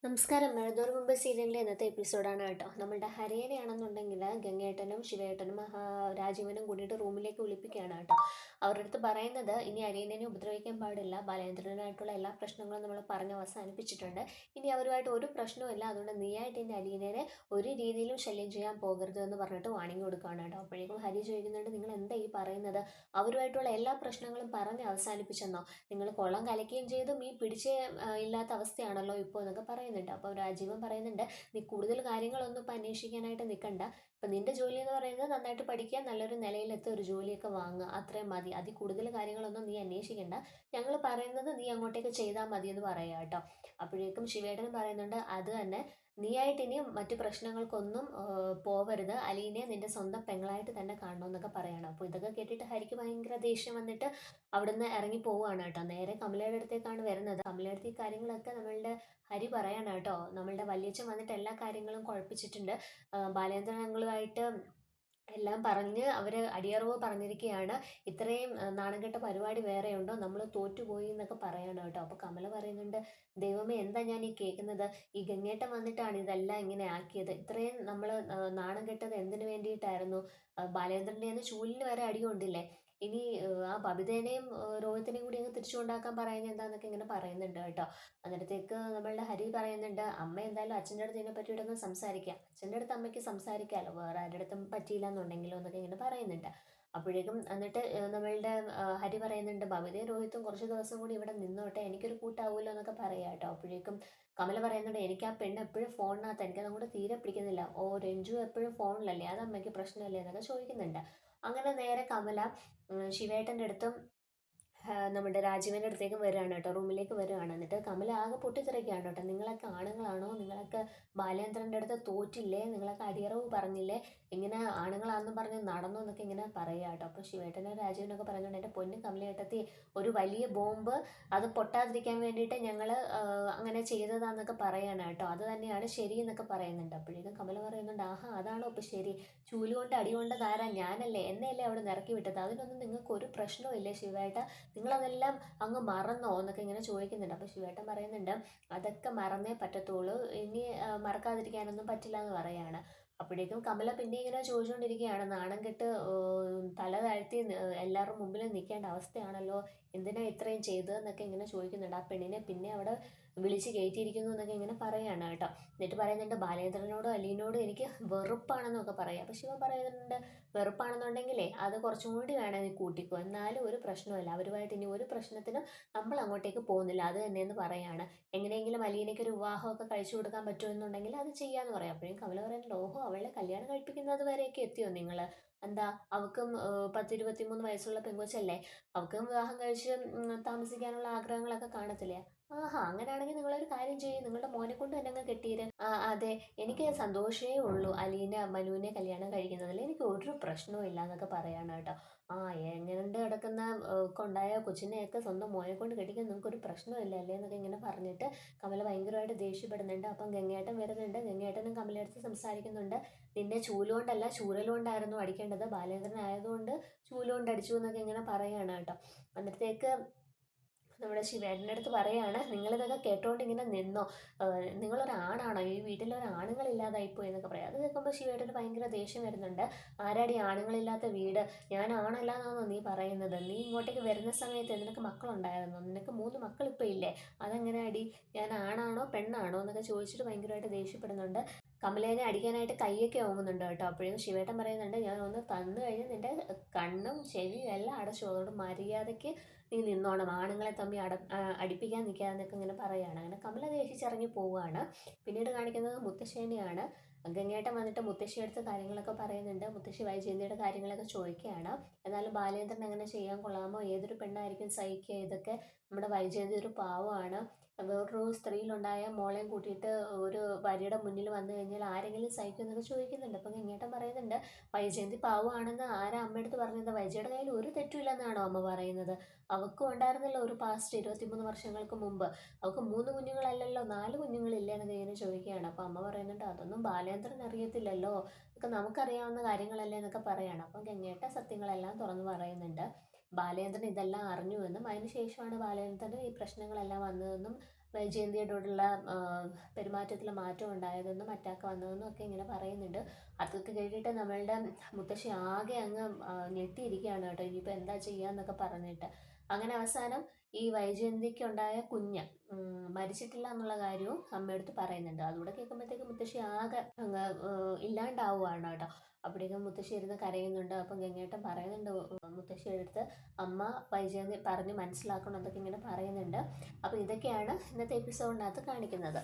നമസ്കാരം. മഴതോർ മുമ്പ് സീരിയലിലെ ഇന്നത്തെ എപ്പിസോഡാണ് കേട്ടോ. നമ്മളുടെ ഹരിയനെയാണെന്നുണ്ടെങ്കിൽ ഗംഗേട്ടനും ശിവേട്ടനും രാജീവനും കൂടിയിട്ട് റൂമിലേക്ക് വിളിപ്പിക്കുകയാണ് കേട്ടോ. അവരുടെ അടുത്ത് പറയുന്നത് ഇനി അനിയനെ ഉപദ്രവിക്കാൻ പാടില്ല, ബാലേന്ദ്രനായിട്ടുള്ള എല്ലാ പ്രശ്നങ്ങളും നമ്മൾ പറഞ്ഞ് അവസാനിപ്പിച്ചിട്ടുണ്ട്, ഇനി അവരുമായിട്ട് ഒരു പ്രശ്നവുമില്ല, അതുകൊണ്ട് നീയായിട്ട് എൻ്റെ അനിയനെ ഒരു രീതിയിലും ശല്യം ചെയ്യാൻ പോകരുത് എന്ന് പറഞ്ഞിട്ട് വാണിംഗ് കൊടുക്കുകയാണ് കേട്ടോ. അപ്പോഴേക്കും ഹരി ചോദിക്കുന്നുണ്ട്, നിങ്ങൾ എന്താ ഈ പറയുന്നത്? അവരുമായിട്ടുള്ള എല്ലാ പ്രശ്നങ്ങളും പറഞ്ഞ് അവസാനിപ്പിച്ചെന്നോ? നിങ്ങൾ കുളം കലക്കുകയും ചെയ്തു, ഈ പിടിച്ച് ഇല്ലാത്ത അവസ്ഥയാണല്ലോ ഇപ്പോൾ എന്നൊക്കെ പറയുന്നുണ്ട്. അപ്പോൾ രാജീവൻ പറയുന്നുണ്ട്, നീ കൂടുതൽ കാര്യങ്ങളൊന്നും ഇപ്പം അന്വേഷിക്കാനായിട്ട് നിൽക്കണ്ട. ഇപ്പം നിന്റെ ജോലി എന്ന് പറയുന്നത് നന്നായിട്ട് പഠിക്കുക, നല്ലൊരു നിലയിലെത്തി ഒരു ജോലിയൊക്കെ വാങ്ങുക, അത്രയും മതി. അതിൽ കൂടുതൽ കാര്യങ്ങളൊന്നും നീ അന്വേഷിക്കണ്ട. ഞങ്ങൾ പറയുന്നത് നീ അങ്ങോട്ടേക്ക് ചെയ്താൽ മതി എന്ന് പറയാം കേട്ടോ. അപ്പോഴേക്കും ശിവേട്ടൻ പറയുന്നുണ്ട്, അത് തന്നെ, നീയായിട്ട് ഇനി മറ്റു പ്രശ്നങ്ങൾക്കൊന്നും പോവരുത്, അലീനെ നിന്റെ സ്വന്തം പെങ്ങളായിട്ട് തന്നെ കാണണമെന്നൊക്കെ പറയണം. അപ്പോൾ ഇതൊക്കെ കേട്ടിട്ട് ഹരിക്ക് ഭയങ്കര ദേഷ്യം വന്നിട്ട് അവിടുന്ന് ഇറങ്ങി പോവുകയാണ് കേട്ടോ. നേരെ കമലയുടെ അടുത്തേക്കാണ് വരുന്നത്. കമലയുടെ അടുത്ത് ഈ കാര്യങ്ങളൊക്കെ നമ്മളുടെ ഹരി പറയാണ് കേട്ടോ. നമ്മളുടെ വല്യച്ഛൻ വന്നിട്ട് എല്ലാ കാര്യങ്ങളും കുഴപ്പിച്ചിട്ടുണ്ട്, ബാലേന്ദ്രൻ ഞങ്ങളുമായിട്ട് എല്ലാം പറഞ്ഞ് അവർ അടിയറവ് പറഞ്ഞിരിക്കുകയാണ്, ഇത്രയും നാണം കെട്ട പരിപാടി വേറെ ഉണ്ടോ, നമ്മൾ തോറ്റുപോയി എന്നൊക്കെ പറയാണ് കേട്ടോ. അപ്പോൾ കമല പറയുന്നുണ്ട്, ദൈവമേ എന്താ ഞാൻ ഈ കേൾക്കുന്നത്, ഈ ഗംഗേട്ടൻ വന്നിട്ടാണ് ഇതെല്ലാം ഇങ്ങനെ ആക്കിയത്, ഇത്രയും നമ്മൾ നാണം കെട്ടത് എന്തിനു വേണ്ടിയിട്ടായിരുന്നു? ബാലേന്ദ്രൻ്റെ ചൂലിന് വരെ അടി കൊണ്ടില്ലേ, ഇനി ആ ബബിതേനെയും രോഹിത്തിനെയും കൂടി അങ്ങ് തിരിച്ചു കൊണ്ടാക്കാൻ പറയുന്നത് എന്താന്നൊക്കെ ഇങ്ങനെ പറയുന്നുണ്ട് കേട്ടോ. അന്നേരത്തേക്ക് നമ്മളുടെ ഹരി പറയുന്നുണ്ട്, അമ്മ എന്തായാലും അച്ഛൻ്റെ അടുത്ത് ഇതിനെ പറ്റിയിട്ടൊന്ന് സംസാരിക്കാം, അച്ഛൻ്റെ അടുത്ത് അമ്മയ്ക്ക് സംസാരിക്കാമല്ലോ, വേറെ ആരുടെ അടുത്തും പറ്റിയില്ല എന്നുണ്ടെങ്കിലോ എന്നൊക്കെ ഇങ്ങനെ പറയുന്നുണ്ട്. അപ്പോഴേക്കും എന്നിട്ട് നമ്മളുടെ ഹരി പറയുന്നുണ്ട്, ബബിതയും രോഹിത്തും കുറച്ച് ദിവസം കൂടി ഇവിടെ നിന്നോട്ടെ, എനിക്കൊരു കൂട്ടാവുമല്ലോ എന്നൊക്കെ പറയാം കേട്ടോ. അപ്പോഴേക്കും കമല പറയുന്നുണ്ട്, എനിക്ക് ആ പെണ്ണ് എപ്പോഴും ഫോണിനകത്ത്, എനിക്കത് അങ്ങോട്ട് തീരെ പിടിക്കുന്നില്ല, ഓ രഞ്ജു എപ്പോഴും ഫോണിലല്ലേ, അത് അമ്മയ്ക്ക് പ്രശ്നമല്ലേ എന്നൊക്കെ ചോദിക്കുന്നുണ്ട്. അങ്ങനെ നേരെ കമല ശിവേട്ടൻ്റെ അടുത്തും നമ്മുടെ രാജീവൻ്റെ അടുത്തേക്കും വരികയാണ് കേട്ടോ, റൂമിലേക്ക് വരികയാണ്. എന്നിട്ട് കമല ആകെ പൊട്ടിത്തെറിക്കുകയാണ് കേട്ടോ. നിങ്ങളൊക്കെ ആണുങ്ങളാണോ, നിങ്ങളൊക്കെ ബാലേന്ദ്രൻ്റെ അടുത്ത് തോറ്റില്ലേ, നിങ്ങളൊക്കെ അടിയറവ് പറഞ്ഞില്ലേ, ഇങ്ങനെ ആണുങ്ങളാണെന്നും പറഞ്ഞ് നടന്നു എന്നൊക്കെ ഇങ്ങനെ പറയുക കേട്ടോ. അപ്പോൾ ശിവേട്ടനും രാജീവനൊക്കെ പറയുന്നുണ്ട്, എൻ്റെ പൊന്ന് കമലയേട്ടത്തി, ഒരു വലിയ ബോംബ്, അത് പൊട്ടാതിരിക്കാൻ വേണ്ടിയിട്ട് ഞങ്ങൾ അങ്ങനെ ചെയ്തതാന്നൊക്കെ പറയാണ് കേട്ടോ, അത് തന്നെയാണ് ശരി എന്നൊക്കെ പറയുന്നുണ്ട്. അപ്പോഴേക്കും കമല പറയുന്നുണ്ട്, ആഹാ അതാണോ ഇപ്പോൾ ശരി, ചൂലുകൊണ്ട് അടി കൊണ്ടത് ആരാ, ഞാനല്ലേ, എന്നെയല്ലേ അവിടെ ഇറക്കി വിട്ടത്, അതിനൊന്നും നിങ്ങൾക്ക് ഒരു പ്രശ്നവും ഇല്ലേ ശിവേട്ട, നിങ്ങളതെല്ലാം അങ്ങ് മറന്നോ എന്നൊക്കെ ഇങ്ങനെ ചോദിക്കുന്നുണ്ട്. അപ്പോൾ ശിവേട്ടൻ പറയുന്നുണ്ട്, അതൊക്കെ മറന്നേ പറ്റത്തുള്ളൂ, ഇനി മറക്കാതിരിക്കാനൊന്നും പറ്റില്ല എന്ന് പറയാണ്. അപ്പോഴേക്കും കമല പിന്നെ ഇങ്ങനെ ചോദിച്ചുകൊണ്ടിരിക്കുകയാണ്, നാണം കെട്ട് തല താഴ്ത്തി എല്ലാവരുടെ മുമ്പിൽ നിൽക്കേണ്ട അവസ്ഥയാണല്ലോ, എന്തിനാ ഇത്രയും ചെയ്തതെന്നൊക്കെ ഇങ്ങനെ ചോദിക്കുന്നുണ്ട്. ആ പെണ്ണിനെ പിന്നെ അവിടെ വിളിച്ച് കയറ്റിയിരിക്കുന്നു എന്നൊക്കെ ഇങ്ങനെ പറയാണ് കേട്ടോ. എന്നിട്ട് പറയുന്നുണ്ട്, ബാലേന്ദ്രനോടും അലീനോടും എനിക്ക് വെറുപ്പാണെന്നൊക്കെ പറയാം. അപ്പോൾ ശിവ പറയുന്നുണ്ട്, വെറുപ്പാണെന്നുണ്ടെങ്കിലേ അത് കുറച്ചും കൂടി വേണമെങ്കിൽ കൂട്ടിക്കോ, എന്നാലും ഒരു പ്രശ്നമല്ല, അവരുമായിട്ട് ഇനി ഒരു പ്രശ്നത്തിനും നമ്മൾ അങ്ങോട്ടേക്ക് പോകുന്നില്ല, അത് തന്നെയെന്ന് പറയാണ്. എങ്ങനെയെങ്കിലും അലീനയ്ക്ക് ഒരു വിവാഹമൊക്കെ കഴിച്ചു കൊടുക്കാൻ പറ്റുമെന്നുണ്ടെങ്കിൽ അത് ചെയ്യാമെന്ന് പറയാം. അപ്പോഴും കമല പറയുന്നുണ്ട്, ഓഹോ അവളെ കല്യാണം കഴിപ്പിക്കുന്നത് വരെയൊക്കെ എത്തിയോ നിങ്ങൾ, എന്താ അവൾക്കും 10-23 വയസ്സുള്ള പെങ്കൊച്ചല്ലേ, അവൾക്കും വിവാഹം കഴിച്ച് താമസിക്കാനുള്ള ആഗ്രഹങ്ങളൊക്കെ കാണത്തില്ലേ? ആഹാ അങ്ങനെയാണെങ്കിൽ നിങ്ങളൊരു കാര്യം ചെയ്യും, നിങ്ങളുടെ മോനെ കൊണ്ട് തന്നെ അങ്ങ് കെട്ടിയത്. ആ അതെ, എനിക്ക് സന്തോഷമേ ഉള്ളൂ അലീന മനുവിനെ കല്യാണം കഴിക്കുന്നതിൽ, എനിക്ക് ഒരു പ്രശ്നവും ഇല്ല എന്നൊക്കെ പറയാണ് കേട്ടോ. ആ എങ്ങനെയുണ്ട് കിടക്കുന്ന കൊണ്ടായ കൊച്ചിനെയൊക്കെ സ്വന്തം മോനെ കൊണ്ട് കെട്ടിക്കാൻ നിങ്ങൾക്കൊരു പ്രശ്നമില്ല അല്ലേ എന്നൊക്കെ ഇങ്ങനെ പറഞ്ഞിട്ട് കമല ഭയങ്കരമായിട്ട് ദേഷ്യപ്പെടുന്നുണ്ട്. അപ്പം ഗംഗേട്ടൻ വരുന്നുണ്ട്, ഗംഗേട്ടനും കമലയടുത്ത് സംസാരിക്കുന്നുണ്ട്, നിന്നെ ചൂലുകൊണ്ടല്ല ചൂരലുകൊണ്ടായിരുന്നു അടിക്കേണ്ടത്, ബാലേന്ദ്രൻ ആയതുകൊണ്ട് ചൂലുകൊണ്ട് അടിച്ചു എന്നൊക്കെ ഇങ്ങനെ പറയാണ് കേട്ടോ. അന്നേരത്തേക്ക് നമ്മുടെ ശിവേട്ടൻ്റെ അടുത്ത് പറയാണ്, നിങ്ങളിതൊക്കെ കേട്ടോണ്ട് ഇങ്ങനെ നിന്നോ, നിങ്ങളൊരാണാണോ, ഈ വീട്ടിലൊരു ആണുങ്ങളില്ലാതായിപ്പോയി എന്നൊക്കെ പറയാം. അത് കേൾക്കുമ്പോൾ ശിവേട്ടന് ഭയങ്കര ദേഷ്യം വരുന്നുണ്ട്. ആരാടി ആണുങ്ങളില്ലാത്ത വീട്, ഞാൻ ആണല്ലാന്നാണോ നീ പറയുന്നത്, നീ ഇങ്ങോട്ടേക്ക് വരുന്ന സമയത്ത് നിനക്ക് മക്കളുണ്ടായിരുന്നു, നിനക്ക് 3 മക്കൾ ഇപ്പോൾ ഇല്ലേ, അതെങ്ങനെ അടി, ഞാൻ ആണാണോ പെണ്ണാണോ എന്നൊക്കെ ചോദിച്ചിട്ട് ഭയങ്കരമായിട്ട് ദേഷ്യപ്പെടുന്നുണ്ട്. കമലേനെ അടിക്കാനായിട്ട് കൈയൊക്കെ ഓങ്ങുന്നുണ്ട് കേട്ടോ. അപ്പോഴേക്കും ശിവേട്ടൻ പറയുന്നുണ്ട്, ഞാൻ ഒന്ന് തന്നു കഴിഞ്ഞ് നിന്റെ കണ്ണും ചെവിയും എല്ലാം അടച്ചു, അതുകൊണ്ട് മര്യാദയ്ക്ക് നീ നിന്നോണം, ആണുങ്ങളെ തമ്മിൽ അടിപ്പിക്കാൻ നിൽക്കാന്നൊക്കെ ഇങ്ങനെ പറയുകയാണ്. അങ്ങനെ കമല ദേഷിച്ചിറങ്ങി പോവുകയാണ്. പിന്നീട് കാണിക്കുന്നത് മുത്തശ്ശേനെയാണ്. ഗംഗേട്ടൻ വന്നിട്ട് മുത്തശ്ശിയെടുത്ത് കാര്യങ്ങളൊക്കെ പറയുന്നുണ്ട്. മുത്തശ്ശി വൈജയന്തിയുടെ കാര്യങ്ങളൊക്കെ ചോദിക്കുകയാണ്. എന്നാലും ബാലേന്ദ്രൻ അങ്ങനെ ചെയ്യാൻ കൊള്ളാമോ, ഏതൊരു പെണ്ണായിരിക്കും സഹിക്കുക, ഇതൊക്കെ നമ്മുടെ വൈജയന്തി ഒരു പാവമാണ്, വേറൊരു സ്ത്രീയിലുണ്ടായ മോളെയും കൂട്ടിയിട്ട് ഒരു ഭാര്യയുടെ മുന്നിൽ വന്നു കഴിഞ്ഞാൽ ആരെങ്കിലും സഹിക്കും എന്നൊക്കെ ചോദിക്കുന്നുണ്ട്. അപ്പം ഗംഗേട്ടൻ പറയുന്നുണ്ട്, വൈജയന്തി പാവമാണെന്ന് ആരാ അമ്മയടുത്ത് പറഞ്ഞത്, വൈജയുടെ കയ്യിൽ ഒരു തെറ്റുമില്ലെന്നാണോ അമ്മ പറയുന്നത്, അവൾക്കും ഉണ്ടായിരുന്നല്ലോ ഒരു പാസ്റ്റ് 23 വർഷങ്ങൾക്ക് മുമ്പ്, അവൾക്ക് 3 കുഞ്ഞുങ്ങളല്ലല്ലോ 4 കുഞ്ഞുങ്ങളില്ലേ എന്നൊക്കെ ഇങ്ങനെ ചോദിക്കുകയാണ്. അപ്പം അമ്മ പറയുന്നുണ്ട്, അതൊന്നും ബാലേന്ദ്രൻ അറിയത്തില്ലല്ലോ, ഇതൊക്കെ നമുക്കറിയാവുന്ന കാര്യങ്ങളല്ലേ എന്നൊക്കെ പറയാണ്. അപ്പം ഗംഗേട്ട സത്യങ്ങളെല്ലാം തുറന്നു പറയുന്നുണ്ട്. ബാലേന്ദ്രൻ ഇതെല്ലാം അറിഞ്ഞുവെന്നും അതിനുശേഷമാണ് ബാലേന്ദ്രൻ ഈ പ്രശ്നങ്ങളെല്ലാം വന്നതെന്നും വൈജയന്തിയോടുള്ള പെരുമാറ്റത്തിൽ മാറ്റം ഉണ്ടായതെന്നും അറ്റാക്ക് വന്നതെന്നും ഒക്കെ ഇങ്ങനെ പറയുന്നുണ്ട്. അതൊക്കെ കേട്ടിട്ട് നമ്മളുടെ മുത്തശ്ശി ആകെ അങ്ങ് ഞെട്ടിയിരിക്കുകയാണ് കേട്ടോ. ഇനിയിപ്പോൾ എന്താ ചെയ്യാന്നൊക്കെ പറഞ്ഞിട്ട് അങ്ങനെ അവസാനം ഈ വൈജയന്തിക്കുണ്ടായ കുഞ്ഞ് മരിച്ചിട്ടില്ല എന്നുള്ള കാര്യവും അമ്മയടുത്ത് പറയുന്നുണ്ട്. അതുകൂടെ കേൾക്കുമ്പോഴത്തേക്ക് മുത്തശ്ശി ആകെ അങ്ങ് ഇല്ലാണ്ടാവുകയാണ് കേട്ടോ. അപ്പോഴേക്കും മുത്തശ്ശി ഇരുന്ന് കരയുന്നുണ്ട്. അപ്പം ഗംഗേട്ടൻ പറയുന്നുണ്ട് മുത്തശ്ശിയുടെ അടുത്ത്, അമ്മ വൈജയന്തി പറഞ്ഞ് മനസ്സിലാക്കണം എന്നൊക്കെ ഇങ്ങനെ പറയുന്നുണ്ട്. അപ്പോൾ ഇതൊക്കെയാണ് ഇന്നത്തെ എപ്പിസോഡിനകത്ത് കാണിക്കുന്നത്.